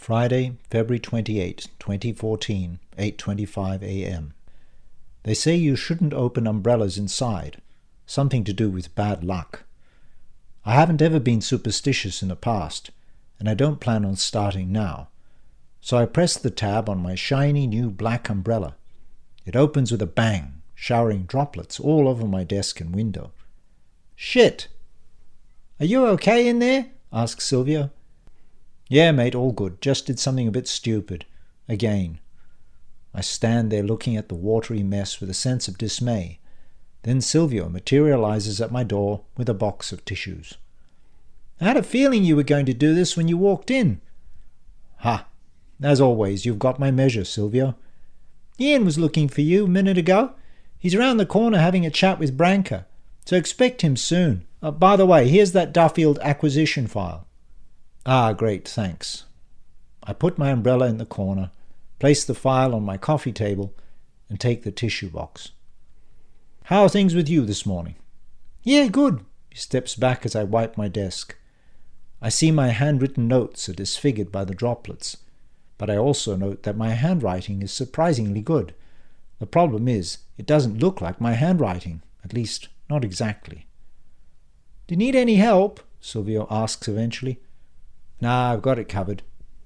Friday, February 28, 2014, 8:25 a.m. They say you shouldn't open umbrellas inside, something to do with bad luck. I haven't ever been superstitious in the past, and I don't plan on starting now. So I press the tab on my shiny new black umbrella. It opens with a bang, showering droplets all over my desk and window. "Shit! Are you okay in there?" asks Silvio. "Yeah, mate, all good. Just did something a bit stupid. Again." I stand there looking at the watery mess with a sense of dismay. Then Silvio materializes at my door with a box of tissues. "I had a feeling you were going to do this when you walked in." "Ha! As always, you've got my measure, Silvio. Ian was looking for you a minute ago. He's around the corner having a chat with Branca, so expect him soon. By the way, here's that Duffield acquisition file." "Ah, great, thanks." I put my umbrella in the corner, place the file on my coffee table, and take the tissue box. "How are things with you this morning?" "Yeah, good." He steps back as I wipe my desk. I see my handwritten notes are disfigured by the droplets, but I also note that my handwriting is surprisingly good. The problem is, it doesn't look like my handwriting, at least not exactly. "Do you need any help?" Silvio asks eventually. "Nah, I've got it covered."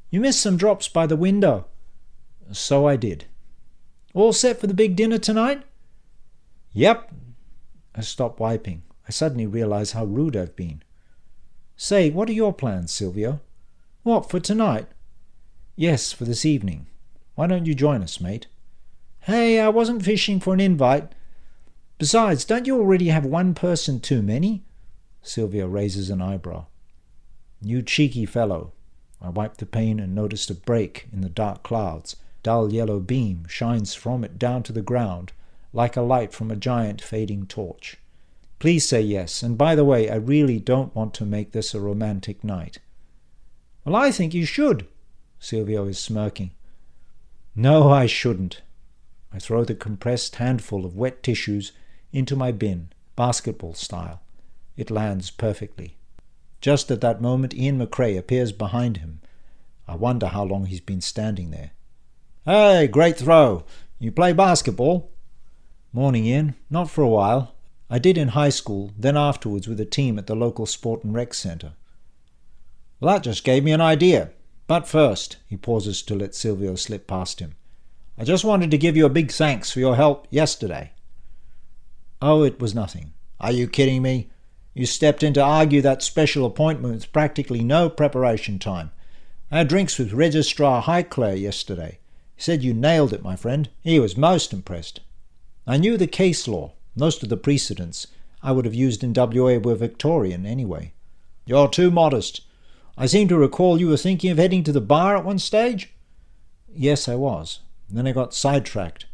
"You missed some drops by the window." "So I did." "All set for the big dinner tonight?" "Yep." I stop wiping. I suddenly realize how rude I've been. "Say, what are your plans, Silvio?" "What, for tonight?" "Yes, for this evening. Why don't you join us, mate?" "Hey, I wasn't fishing for an invite. Besides, don't you already have one person too many?" Silvio raises an eyebrow. "You cheeky fellow." I wipe the pane and noticed a break in the dark clouds. Dull yellow beam shines from it down to the ground, like a light from a giant fading torch. "Please say yes, and by the way, I really don't want to make this a romantic night." "Well, I think you should." Silvio is smirking. "No, I shouldn't." I throw the compressed handful of wet tissues into my bin, basketball style. It lands perfectly. Just at that moment, Ian McRae appears behind him. I wonder how long he's been standing there. "Hey, great throw. You play basketball?" "Morning, Ian. Not for a while. I did in high school, then afterwards with a team at the local sport and rec centre." "Well, that just gave me an idea. But first," he pauses to let Silvio slip past him, "I just wanted to give you a big thanks for your help yesterday." "Oh, it was nothing." "Are you kidding me? You stepped in to argue that special appointment with practically no preparation time. I had drinks with Registrar Highclere yesterday. He said you nailed it, my friend. He was most impressed." "I knew the case law. Most of the precedents I would have used in WA were Victorian anyway." "You're too modest. I seem to recall you were thinking of heading to the bar at one stage?" "Yes, I was. Then I got sidetracked.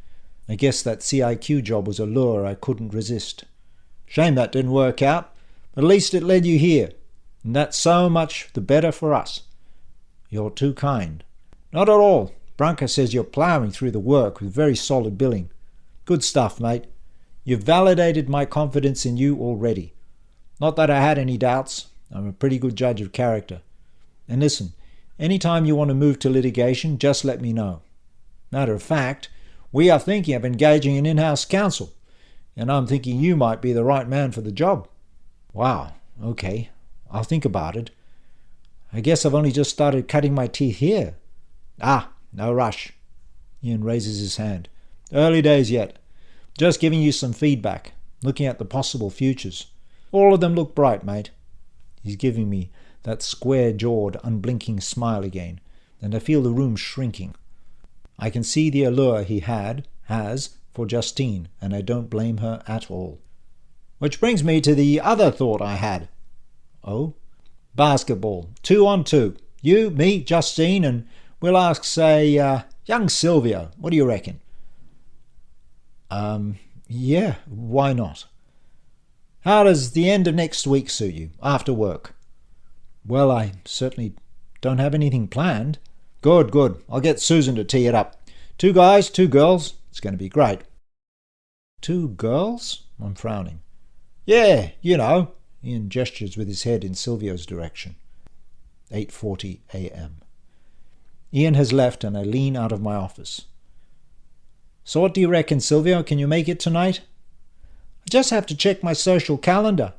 I guess that CIQ job was a lure I couldn't resist." "Shame that didn't work out, but at least it led you here, and that's so much the better for us." "You're too kind." "Not at all. Branca says you're ploughing through the work with very solid billing. Good stuff, mate. You've validated my confidence in you already. Not that I had any doubts. I'm a pretty good judge of character. And listen, any time you want to move to litigation, just let me know. Matter of fact, we are thinking of engaging an in-house counsel, and I'm thinking you might be the right man for the job." "Wow, okay. I'll think about it. I guess I've only just started cutting my teeth here." "Ah, no rush." Ian raises his hand. "Early days yet. Just giving you some feedback, looking at the possible futures. All of them look bright, mate." He's giving me that square-jawed, unblinking smile again, and I feel the room shrinking. I can see the allure he has, for Justine, and I don't blame her at all. "Which brings me to the other thought I had." "Oh?" "Basketball, 2-on-2. You, me, Justine, and we'll ask, say, young Silvio. What do you reckon?" Yeah, why not?" "How does the end of next week suit you, after work?" "Well, I certainly don't have anything planned." Good. I'll get Susan to tee it up. 2 guys, 2 girls. It's going to be great." 2 girls? I'm frowning. "Yeah, you know." Ian gestures with his head in Silvio's direction. 8:40 a.m. Ian has left and I lean out of my office. So what do you reckon, Silvio? Can you make it tonight? I just have to check my social calendar.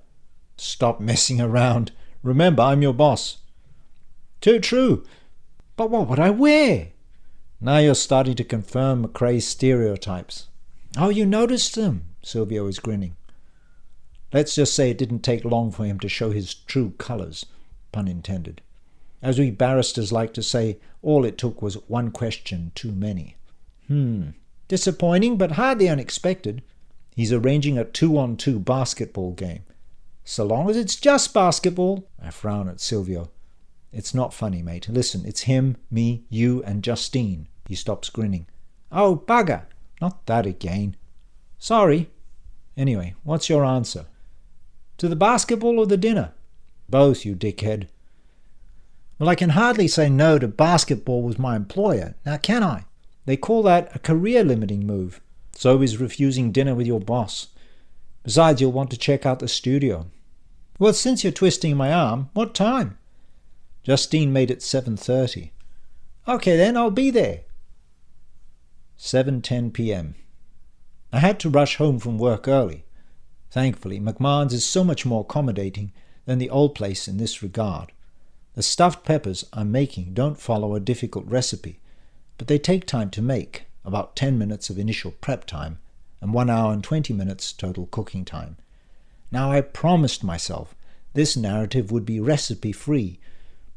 Stop messing around. Remember, I'm your boss. Too true. But what would I wear? Now you're starting to confirm McRae's stereotypes. Oh, you noticed them? Silvio is grinning. Let's just say it didn't take long for him to show his true colours, pun intended. As we barristers like to say, all it took was one question too many. Disappointing, but hardly unexpected. He's arranging a 2-on-2 basketball game. So long as it's just basketball. I frown at Silvio. It's not funny, mate. Listen, it's him, me, you, and Justine. He stops grinning. Oh, bugger. Not that again. Sorry. Anyway, what's your answer? To the basketball or the dinner? Both, you dickhead. Well, I can hardly say no to basketball with my employer. Now, can I? They call that a career-limiting move. So is refusing dinner with your boss. Besides, you'll want to check out the studio. Well, since you're twisting my arm, what time? Justine made it 7:30. Okay then, I'll be there. 7:10 p.m. I had to rush home from work early. Thankfully, McMahon's is so much more accommodating than the old place in this regard. The stuffed peppers I'm making don't follow a difficult recipe, but they take time to make, about 10 minutes of initial prep time, and 1 hour and 20 minutes total cooking time. Now I promised myself this narrative would be recipe-free,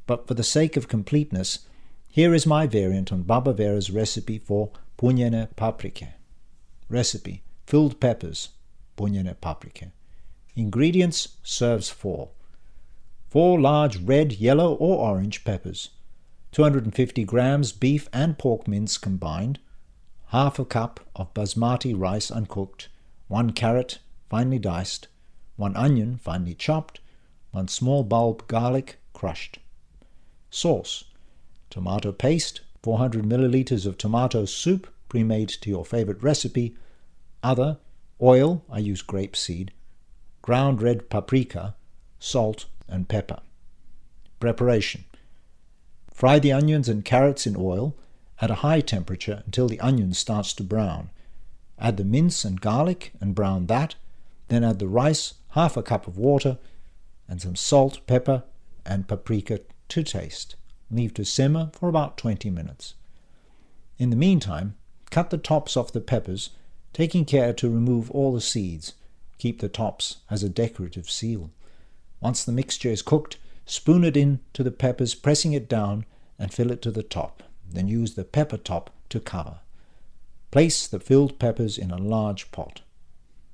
but for the sake of completeness, here is my variant on Baba Vera's recipe for puņķene paprike. Recipe: filled peppers, puņķene paprike. Ingredients: serves 4. 4 large red, yellow, or orange peppers. 250 grams beef and pork mince combined. Half a cup of basmati rice uncooked. 1 carrot, finely diced. 1 onion, finely chopped. 1 small bulb garlic, crushed. Sauce: tomato paste, 400 milliliters of tomato soup, pre-made to your favorite recipe. Other: oil, I use grapeseed, ground red paprika, salt, and pepper. Preparation: fry the onions and carrots in oil at a high temperature until the onion starts to brown. Add the mince and garlic and brown that. Then add the rice, half a cup of water, and some salt, pepper, and paprika to taste. Leave to simmer for about 20 minutes. In the meantime, cut the tops off the peppers, taking care to remove all the seeds. Keep the tops as a decorative seal. Once the mixture is cooked, spoon it into the peppers, pressing it down, and fill it to the top. Then use the pepper top to cover. Place the filled peppers in a large pot.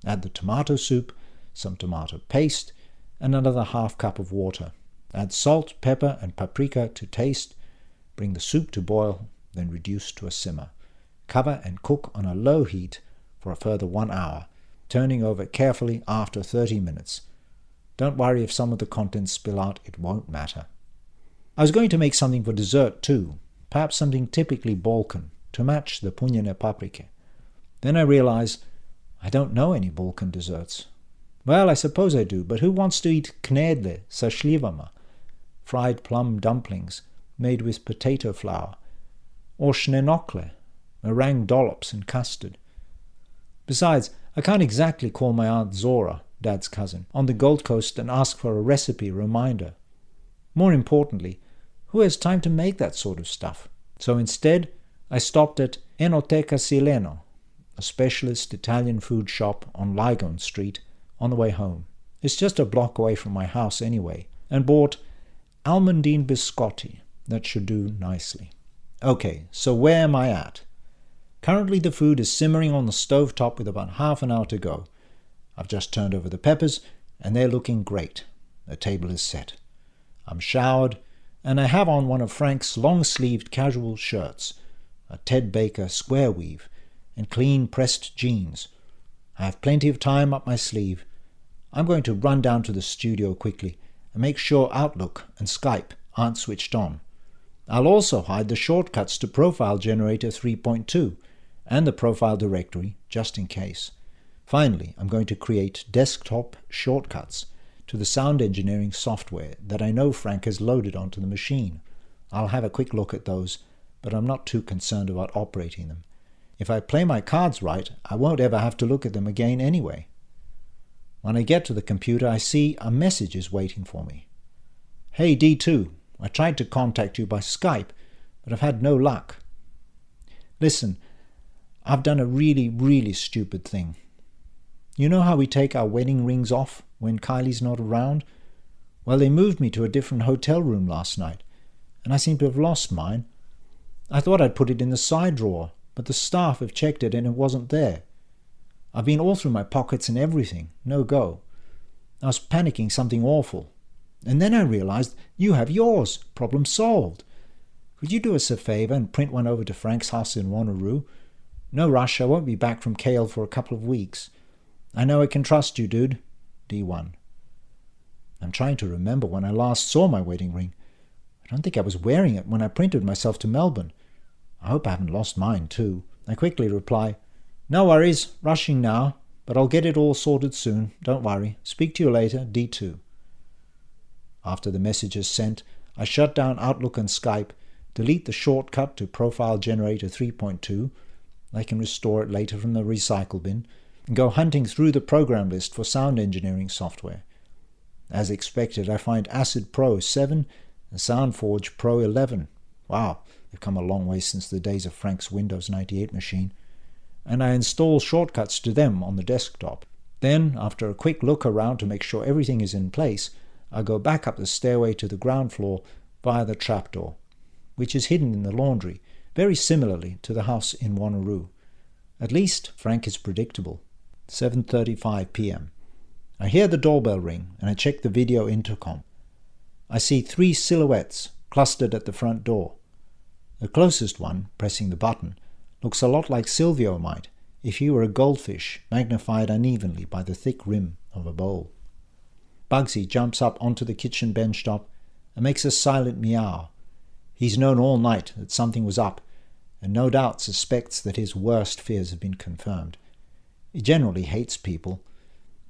Add the tomato soup, some tomato paste, and another half cup of water. Add salt, pepper, and paprika to taste. Bring the soup to boil, then reduce to a simmer. Cover and cook on a low heat for a further 1 hour, turning over carefully after 30 minutes. Don't worry if some of the contents spill out, it won't matter. I was going to make something for dessert too, perhaps something typically Balkan, to match the puņķene paprike. Then I realized I don't know any Balkan desserts. Well, I suppose I do, but who wants to eat knedle sa šļivama, fried plum dumplings made with potato flour, or šnenokle, meringue dollops and custard? Besides, I can't exactly call my Aunt Zora, Dad's cousin, on the Gold Coast and ask for a recipe reminder. More importantly, who has time to make that sort of stuff? So instead, I stopped at Enoteca Sileno, a specialist Italian food shop on Lygon Street, on the way home. It's just a block away from my house anyway, and bought almondine biscotti. That should do nicely. Okay, so where am I at? Currently the food is simmering on the stove top with about half an hour to go. I've just turned over the peppers, and they're looking great. The table is set. I'm showered, and I have on one of Frank's long-sleeved casual shirts, a Ted Baker square weave, and clean pressed jeans. I have plenty of time up my sleeve. I'm going to run down to the studio quickly and make sure Outlook and Skype aren't switched on. I'll also hide the shortcuts to Profile Generator 3.2 and the profile directory, just in case. Finally, I'm going to create desktop shortcuts to the sound engineering software that I know Frank has loaded onto the machine. I'll have a quick look at those, but I'm not too concerned about operating them. If I play my cards right, I won't ever have to look at them again anyway. When I get to the computer, I see a message is waiting for me. Hey D2, I tried to contact you by Skype, but I've had no luck. Listen, I've done a really, really stupid thing. You know how we take our wedding rings off when Kylie's not around? Well, they moved me to a different hotel room last night, and I seem to have lost mine. I thought I'd put it in the side drawer, but the staff have checked it and it wasn't there. I've been all through my pockets and everything. No go. I was panicking something awful. And then I realized you have yours. Problem solved. Could you do us a favor and print one over to Frank's house in Wanneroo? No rush. I won't be back from Kale for a couple of weeks. I know I can trust you, dude. D1. I'm trying to remember when I last saw my wedding ring. I don't think I was wearing it when I printed myself to Melbourne. I hope I haven't lost mine, too. I quickly reply, no worries, rushing now, but I'll get it all sorted soon. Don't worry. Speak to you later, D2. After the message is sent, I shut down Outlook and Skype, delete the shortcut to Profile Generator 3.2. I can restore it later from the recycle bin, and go hunting through the program list for sound engineering software. As expected, I find Acid Pro 7 and SoundForge Pro 11. Wow, they've come a long way since the days of Frank's Windows 98 machine. And I install shortcuts to them on the desktop. Then, after a quick look around to make sure everything is in place, I go back up the stairway to the ground floor via the trapdoor, which is hidden in the laundry, very similarly to the house in Wanneroo. At least Frank is predictable. 7:35 p.m. I hear the doorbell ring and I check the video intercom. I see 3 silhouettes clustered at the front door. The closest one, pressing the button, looks a lot like Silvio might if he were a goldfish magnified unevenly by the thick rim of a bowl. Bugsy jumps up onto the kitchen bench top and makes a silent meow. He's known all night that something was up, and no doubt suspects that his worst fears have been confirmed. He generally hates people.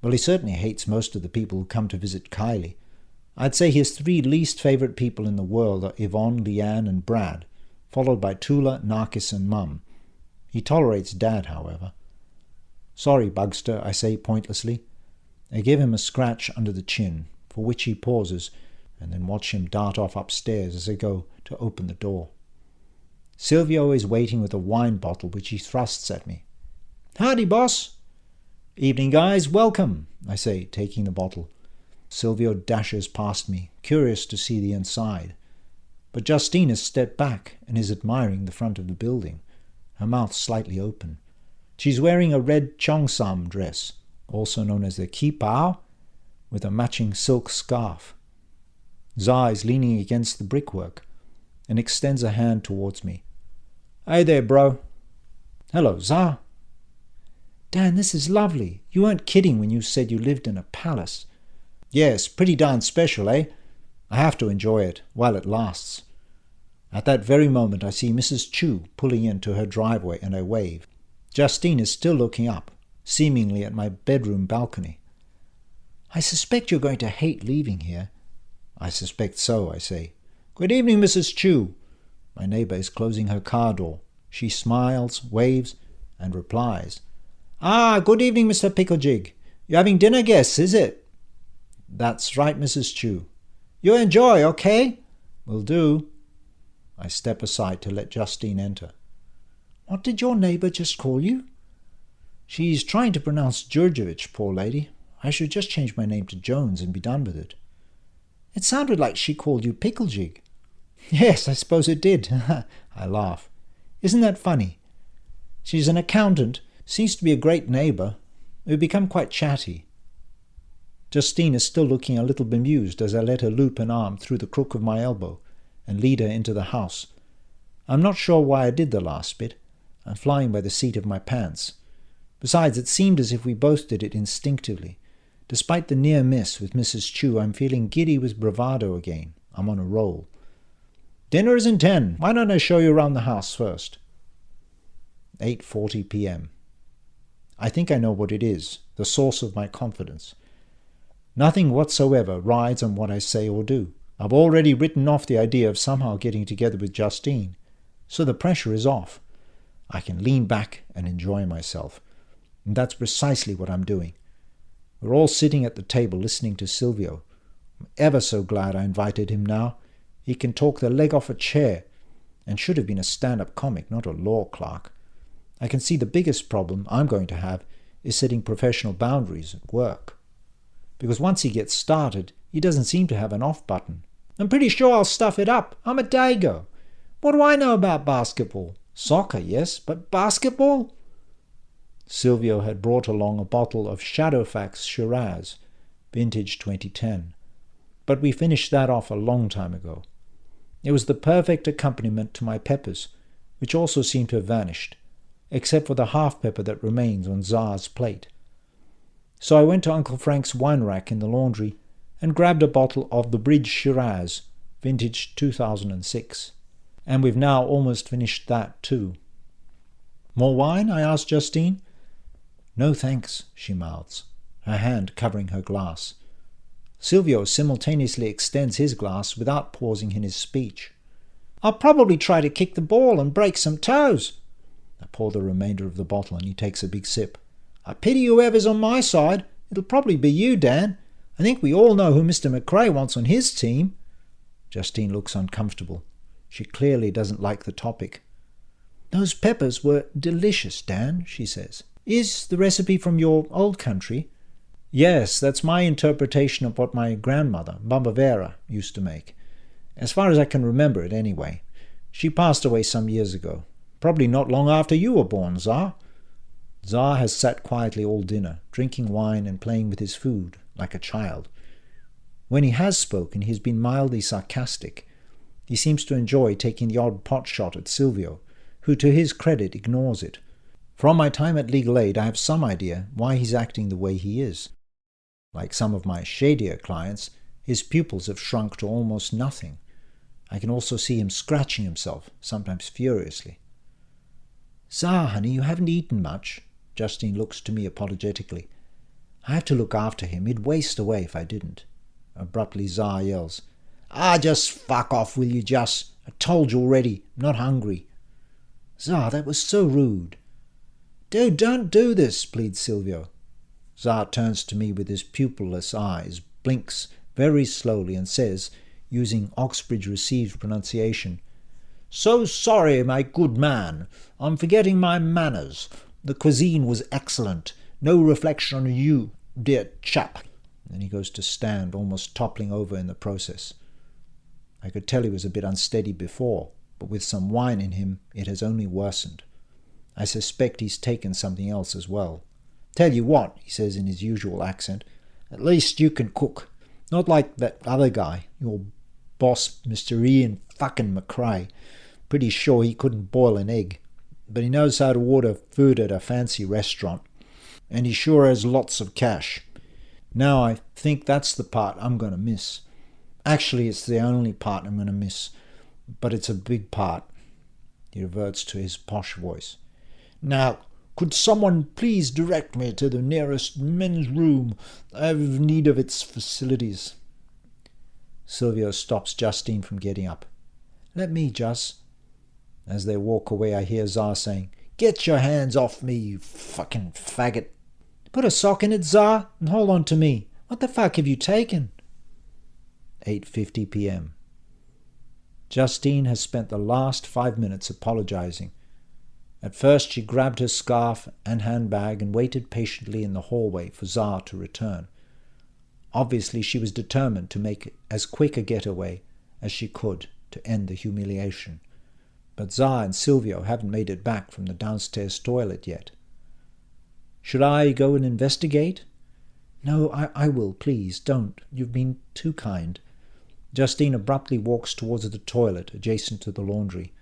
Well, he certainly hates most of the people who come to visit Kylie. I'd say his 3 least favourite people in the world are Yvonne, Leanne and Brad, followed by Tula, Narkis and Mum. He tolerates Dad, however. Sorry, Bugster, I say pointlessly. I give him a scratch under the chin, for which he pauses, and then watch him dart off upstairs as I go to open the door. Silvio is waiting with a wine bottle which he thrusts at me. Howdy, boss. Evening, guys. Welcome, I say, taking the bottle. Silvio dashes past me, curious to see the inside. But Justine has stepped back and is admiring the front of the building, her mouth slightly open. She's wearing a red cheongsam dress, also known as the kipao, with a matching silk scarf. Za is leaning against the brickwork and extends a hand towards me. Hey there, bro. Hello, Za. Dan, this is lovely. You weren't kidding when you said you lived in a palace. Yes, pretty darn special, eh? I have to enjoy it while it lasts. At that very moment I see Mrs. Chu pulling into her driveway and I wave. Justine is still looking up, seemingly at my bedroom balcony. I suspect you're going to hate leaving here. I suspect so, I say. Good evening, Mrs. Chu. My neighbour is closing her car door. She smiles, waves, and replies. Ah, good evening, Mr. Picklejig. You're having dinner guests, is it? That's right, Mrs. Chu. You enjoy, okay? Will do. I step aside to let Justine enter. What did your neighbour just call you? She's trying to pronounce Djurdjevic, poor lady. I should just change my name to Jones and be done with it. It sounded like she called you Picklejig. Yes, I suppose it did. I laugh. Isn't that funny? She's an accountant, seems to be a great neighbour. We've become quite chatty. Justine is still looking a little bemused as I let her loop an arm through the crook of my elbow and lead her into the house. I'm not sure why I did the last bit. I'm flying by the seat of my pants. Besides, it seemed as if we both did it instinctively. Despite the near miss with Mrs. Chu, I'm feeling giddy with bravado again. I'm on a roll. Dinner is in 10. Why don't I show you around the house first? 8:40 p.m. I think I know what it is, the source of my confidence. Nothing whatsoever rides on what I say or do. I've already written off the idea of somehow getting together with Justine. so the pressure is off. I can lean back and enjoy myself. And that's precisely what I'm doing. We're all sitting at the table listening to Silvio. I'm ever so glad I invited him now. He can talk the leg off a chair, and should have been a stand-up comic, not a law clerk. I can see the biggest problem I'm going to have is setting professional boundaries at work. Because once he gets started, he doesn't seem to have an off button. I'm pretty sure I'll stuff it up. I'm a dago. What do I know about basketball? Soccer, yes, but basketball? Silvio had brought along a bottle of Shadowfax Shiraz, vintage 2010. But we finished that off a long time ago. It was the perfect accompaniment to my peppers, which also seemed to have vanished, except for the half-pepper that remains on Tsar's plate. So I went to Uncle Frank's wine rack in the laundry and grabbed a bottle of the Bridge Shiraz, vintage 2006. And we've now almost finished that too. More wine? I asked Justine. No thanks, she mouths, her hand covering her glass. Silvio simultaneously extends his glass without pausing in his speech. I'll probably try to kick the ball and break some toes. I pour the remainder of the bottle and he takes a big sip. I pity whoever's on my side. It'll probably be you, Dan. I think we all know who Mr. McRae wants on his team. Justine looks uncomfortable. She clearly doesn't like the topic. Those peppers were delicious, Dan, she says. Is the recipe from your old country? Yes, that's my interpretation of what my grandmother, Bamba Vera, used to make. As far as I can remember it, anyway. She passed away some years ago. Probably not long after you were born, Tsar. Tsar has sat quietly all dinner, drinking wine and playing with his food, like a child. When he has spoken, he has been mildly sarcastic. He seems to enjoy taking the odd pot shot at Silvio, who to his credit ignores it. From my time at Legal Aid, I have some idea why he's acting the way he is. Like some of my shadier clients, his pupils have shrunk to almost nothing. I can also see him scratching himself, sometimes furiously. Tsar, honey, you haven't eaten much. Justine looks to me apologetically. I have to look after him. He'd waste away if I didn't. Abruptly, Tsar yells. Just fuck off, will you, Just? I told you already. I'm not hungry. Tsar, that was so rude. Dude, don't do this, pleads Silvio. Tsar turns to me with his pupilless eyes, blinks very slowly and says, using Oxbridge received pronunciation, So sorry, my good man. I'm forgetting my manners. The cuisine was excellent. No reflection on you, dear chap. And he goes to stand, almost toppling over in the process. I could tell he was a bit unsteady before, but with some wine in him it has only worsened. I suspect he's taken something else as well. Tell you what, he says in his usual accent, at least you can cook. Not like that other guy, your boss, Mr. Ian fucking McRae. Pretty sure he couldn't boil an egg. But he knows how to order food at a fancy restaurant. And he sure has lots of cash. Now I think that's the part I'm going to miss. Actually, it's the only part I'm going to miss. But it's a big part. He reverts to his posh voice. Now, could someone please direct me to the nearest men's room? I have need of its facilities. Silvio stops Justine from getting up. Let me, Just. As they walk away, I hear Tsar saying, Get your hands off me, you fucking faggot. Put a sock in it, Tsar, and hold on to me. What the fuck have you taken? 8:50 p.m. Justine has spent the last 5 minutes apologizing. At first she grabbed her scarf and handbag and waited patiently in the hallway for Tsar to return. Obviously she was determined to make as quick a getaway as she could to end the humiliation. But Tsar and Silvio haven't made it back from the downstairs toilet yet. Should I go and investigate? No, I will, please, don't. You've been too kind. Justine abruptly walks towards the toilet adjacent to the laundry.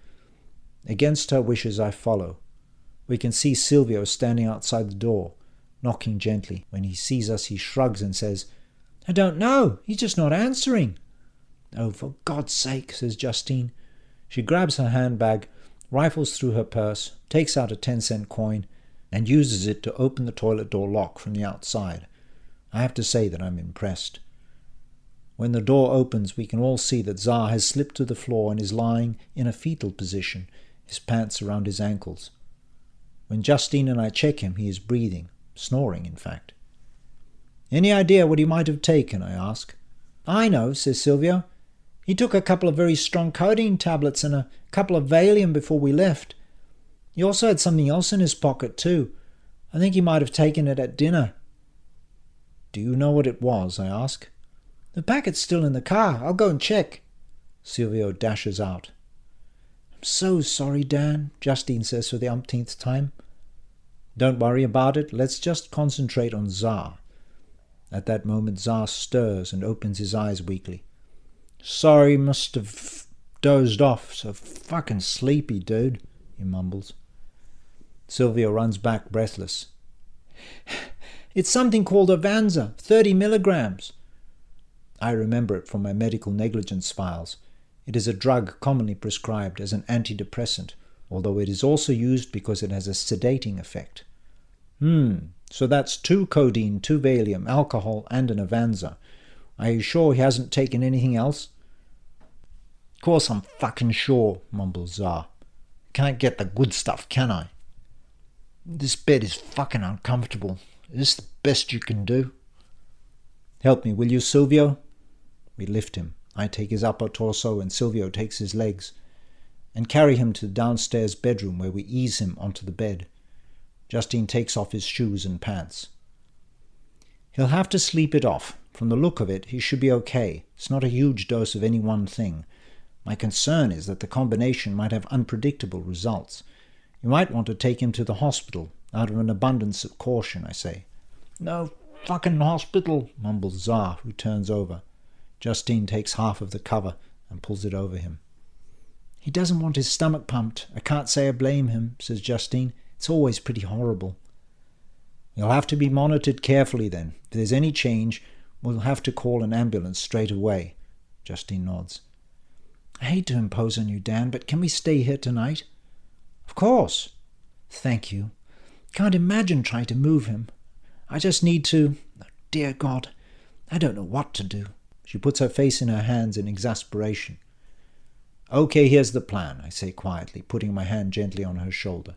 Against her wishes I follow. We can see Silvio standing outside the door, knocking gently. When he sees us he shrugs and says, I don't know, he's just not answering. Oh, for God's sake, says Justine. She grabs her handbag, rifles through her purse, takes out a 10-cent coin, and uses it to open the toilet door lock from the outside. I have to say that I'm impressed. When the door opens, we can all see that Tsar has slipped to the floor and is lying in a fetal position, his pants around his ankles. When Justine and I check him, he is breathing, snoring in fact. "Any idea what he might have taken?" I ask. "I know," says Silvio. "He took a couple of very strong codeine tablets and a couple of Valium before we left. He also had something else in his pocket too. I think he might have taken it at dinner." "Do you know what it was?" I ask. "The packet's still in the car. I'll go and check." Silvio dashes out. "I'm so sorry, Dan," Justine says for the umpteenth time. "Don't worry about it. Let's just concentrate on Tsar." At that moment Tsar stirs and opens his eyes weakly. "Sorry, must have dozed off. So fucking sleepy, dude," he mumbles. Silvio runs back breathless. "It's something called Avanza, 30 milligrams. I remember it from my medical negligence files. It is a drug commonly prescribed as an antidepressant, although it is also used because it has a sedating effect. So that's 2 codeine, 2 Valium, alcohol, and an Avanza. Are you sure he hasn't taken anything else?" "Of course I'm fucking sure," mumbles Tsar. "Can't get the good stuff, can I? This bed is fucking uncomfortable. Is this the best you can do?" "Help me, will you, Silvio?" We lift him. I take his upper torso and Silvio takes his legs, and carry him to the downstairs bedroom where we ease him onto the bed. Justine takes off his shoes and pants. "He'll have to sleep it off. From the look of it, he should be okay. It's not a huge dose of any one thing. My concern is that the combination might have unpredictable results. You might want to take him to the hospital, out of an abundance of caution," I say. "No fucking hospital," mumbles Tsar, who turns over. Justine takes half of the cover and pulls it over him. "He doesn't want his stomach pumped. I can't say I blame him," says Justine. "It's always pretty horrible." "You'll have to be monitored carefully then. If there's any change, we'll have to call an ambulance straight away." Justine nods. "I hate to impose on you, Dan, but can we stay here tonight?" "Of course." "Thank you. Can't imagine trying to move him. I just need to... Oh, dear God, I don't know what to do." She puts her face in her hands in exasperation. "Okay, here's the plan," I say quietly, putting my hand gently on her shoulder.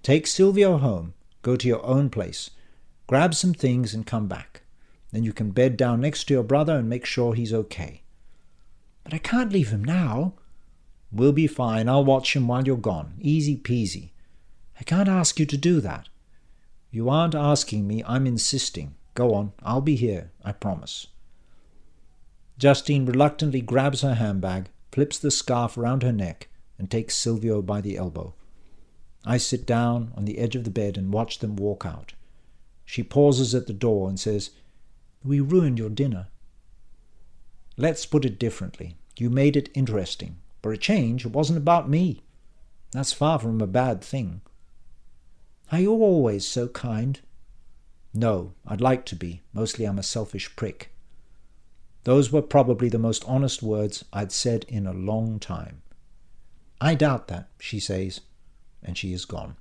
"Take Silvio home, go to your own place, grab some things and come back. Then you can bed down next to your brother and make sure he's okay." "But I can't leave him now." "We'll be fine. I'll watch him while you're gone. Easy peasy." "I can't ask you to do that." "You aren't asking me, I'm insisting. Go on, I'll be here, I promise." Justine reluctantly grabs her handbag, flips the scarf around her neck, and takes Silvio by the elbow. I sit down on the edge of the bed and watch them walk out. She pauses at the door and says, "We ruined your dinner." "Let's put it differently. You made it interesting. For a change, it wasn't about me. That's far from a bad thing." "Are you always so kind?" "No, I'd like to be. Mostly I'm a selfish prick." Those were probably the most honest words I'd said in a long time. "I doubt that," she says, and she is gone.